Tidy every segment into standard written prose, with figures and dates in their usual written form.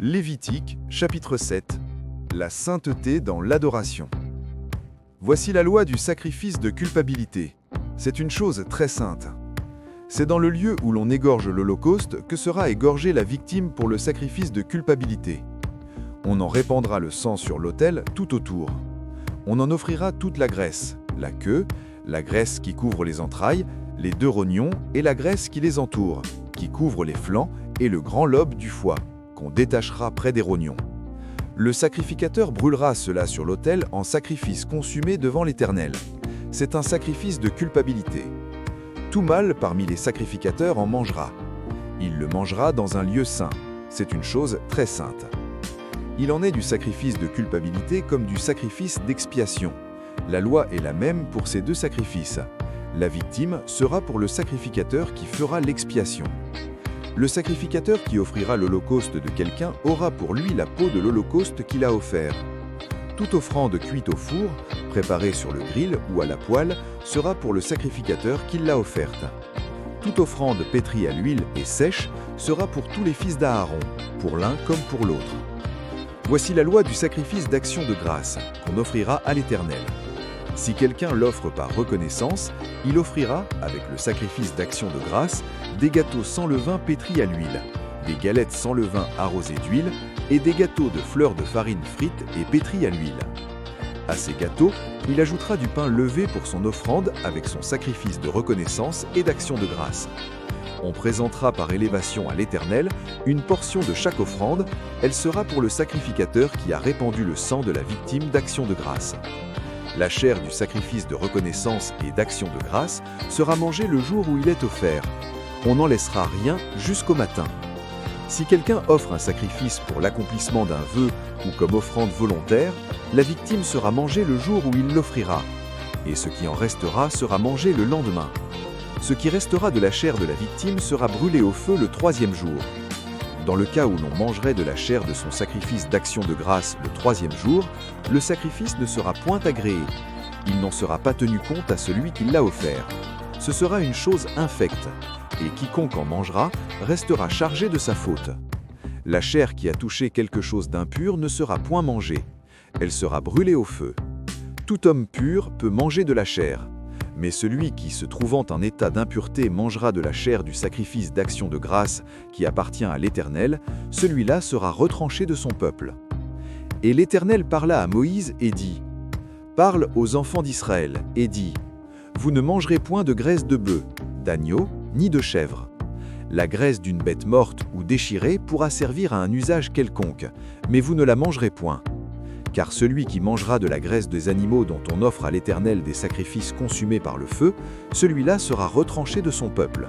Lévitique, chapitre 7. La sainteté dans l'adoration. Voici la loi du sacrifice de culpabilité. C'est une chose très sainte. C'est dans le lieu où l'on égorge l'holocauste que sera égorgée la victime pour le sacrifice de culpabilité. On en répandra le sang sur l'autel tout autour. On en offrira toute la graisse, la queue, la graisse qui couvre les entrailles, les deux rognons et la graisse qui les entoure, qui couvre les flancs et le grand lobe du foie, qu'on détachera près des rognons. Le sacrificateur brûlera cela sur l'autel en sacrifice consumé devant l'Éternel. C'est un sacrifice de culpabilité. Tout mâle parmi les sacrificateurs en mangera. Il le mangera dans un lieu saint. C'est une chose très sainte. Il en est du sacrifice de culpabilité comme du sacrifice d'expiation. La loi est la même pour ces deux sacrifices. La victime sera pour le sacrificateur qui fera l'expiation. Le sacrificateur qui offrira l'holocauste de quelqu'un aura pour lui la peau de l'holocauste qu'il a offert. Toute offrande cuite au four, préparée sur le grill ou à la poêle, sera pour le sacrificateur qui l'a offerte. Toute offrande pétrie à l'huile et sèche sera pour tous les fils d'Aaron, pour l'un comme pour l'autre. Voici la loi du sacrifice d'action de grâce, qu'on offrira à l'Éternel. Si quelqu'un l'offre par reconnaissance, il offrira, avec le sacrifice d'action de grâce, des gâteaux sans levain pétris à l'huile, des galettes sans levain arrosées d'huile et des gâteaux de fleurs de farine frites et pétris à l'huile. À ces gâteaux, il ajoutera du pain levé pour son offrande avec son sacrifice de reconnaissance et d'action de grâce. On présentera par élévation à l'Éternel une portion de chaque offrande, elle sera pour le sacrificateur qui a répandu le sang de la victime d'action de grâce. La chair du sacrifice de reconnaissance et d'action de grâce sera mangée le jour où il est offert. On n'en laissera rien jusqu'au matin. Si quelqu'un offre un sacrifice pour l'accomplissement d'un vœu ou comme offrande volontaire, la victime sera mangée le jour où il l'offrira, et ce qui en restera sera mangé le lendemain. Ce qui restera de la chair de la victime sera brûlé au feu le troisième jour. Dans le cas où l'on mangerait de la chair de son sacrifice d'action de grâce le troisième jour, le sacrifice ne sera point agréé. Il n'en sera pas tenu compte à celui qui l'a offert. Ce sera une chose infecte, et quiconque en mangera restera chargé de sa faute. La chair qui a touché quelque chose d'impur ne sera point mangée. Elle sera brûlée au feu. Tout homme pur peut manger de la chair. Mais celui qui, se trouvant en état d'impureté, mangera de la chair du sacrifice d'action de grâce qui appartient à l'Éternel, celui-là sera retranché de son peuple. Et l'Éternel parla à Moïse et dit : Parle aux enfants d'Israël et dis : Vous ne mangerez point de graisse de bœuf, d'agneau, ni de chèvre. La graisse d'une bête morte ou déchirée pourra servir à un usage quelconque, mais vous ne la mangerez point. Car celui qui mangera de la graisse des animaux dont on offre à l'Éternel des sacrifices consumés par le feu, celui-là sera retranché de son peuple.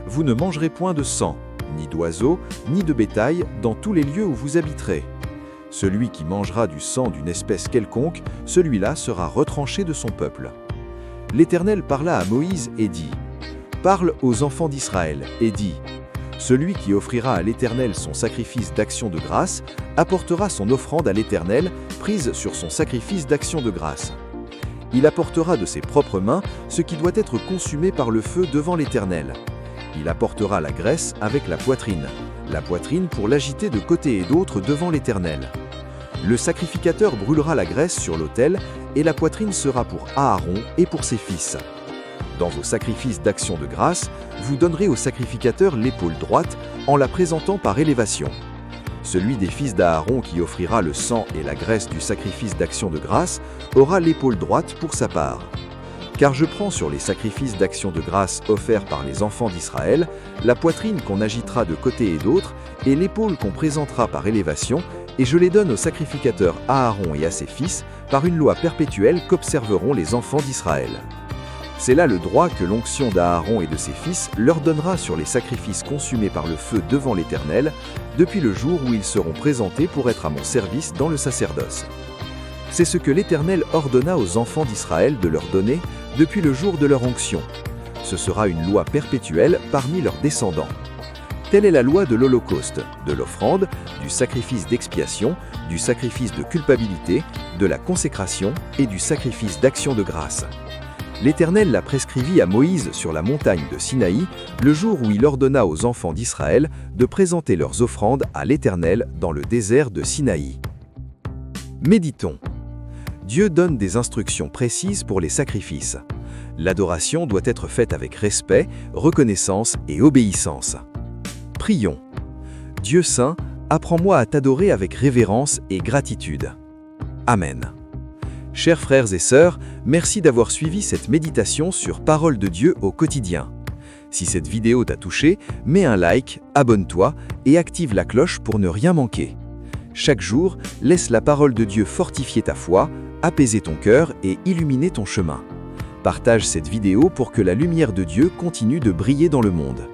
Vous ne mangerez point de sang, ni d'oiseaux, ni de bétail, dans tous les lieux où vous habiterez. Celui qui mangera du sang d'une espèce quelconque, celui-là sera retranché de son peuple. L'Éternel parla à Moïse et dit : Parle aux enfants d'Israël et dis : Celui qui offrira à l'Éternel son sacrifice d'action de grâce apportera son offrande à l'Éternel, prise sur son sacrifice d'action de grâce. Il apportera de ses propres mains ce qui doit être consumé par le feu devant l'Éternel. Il apportera la graisse avec la poitrine pour l'agiter de côté et d'autre devant l'Éternel. Le sacrificateur brûlera la graisse sur l'autel, et la poitrine sera pour Aaron et pour ses fils. Dans vos sacrifices d'action de grâce, vous donnerez au sacrificateur l'épaule droite en la présentant par élévation. Celui des fils d'Aaron qui offrira le sang et la graisse du sacrifice d'action de grâce aura l'épaule droite pour sa part. Car je prends sur les sacrifices d'action de grâce offerts par les enfants d'Israël la poitrine qu'on agitera de côté et d'autre et l'épaule qu'on présentera par élévation, et je les donne au sacrificateur Aaron et à ses fils par une loi perpétuelle qu'observeront les enfants d'Israël. C'est là le droit que l'onction d'Aaron et de ses fils leur donnera sur les sacrifices consumés par le feu devant l'Éternel, depuis le jour où ils seront présentés pour être à mon service dans le sacerdoce. C'est ce que l'Éternel ordonna aux enfants d'Israël de leur donner depuis le jour de leur onction. Ce sera une loi perpétuelle parmi leurs descendants. Telle est la loi de l'Holocauste, de l'offrande, du sacrifice d'expiation, du sacrifice de culpabilité, de la consécration et du sacrifice d'action de grâce. l'Éternel la prescrivit à Moïse sur la montagne de Sinaï, le jour où il ordonna aux enfants d'Israël de présenter leurs offrandes à l'Éternel dans le désert de Sinaï. Méditons. Dieu donne des instructions précises pour les sacrifices. L'adoration doit être faite avec respect, reconnaissance et obéissance. Prions. Dieu saint, apprends-moi à t'adorer avec révérence et gratitude. Amen. Chers frères et sœurs, merci d'avoir suivi cette méditation sur Parole de Dieu au quotidien. Si cette vidéo t'a touché, mets un like, abonne-toi et active la cloche pour ne rien manquer. Chaque jour, laisse la parole de Dieu fortifier ta foi, apaiser ton cœur et illuminer ton chemin. Partage cette vidéo pour que la lumière de Dieu continue de briller dans le monde.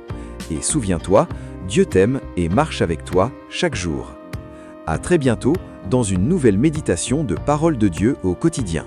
Et souviens-toi, Dieu t'aime et marche avec toi chaque jour. À très bientôt dans une nouvelle méditation de Parole de Dieu au quotidien.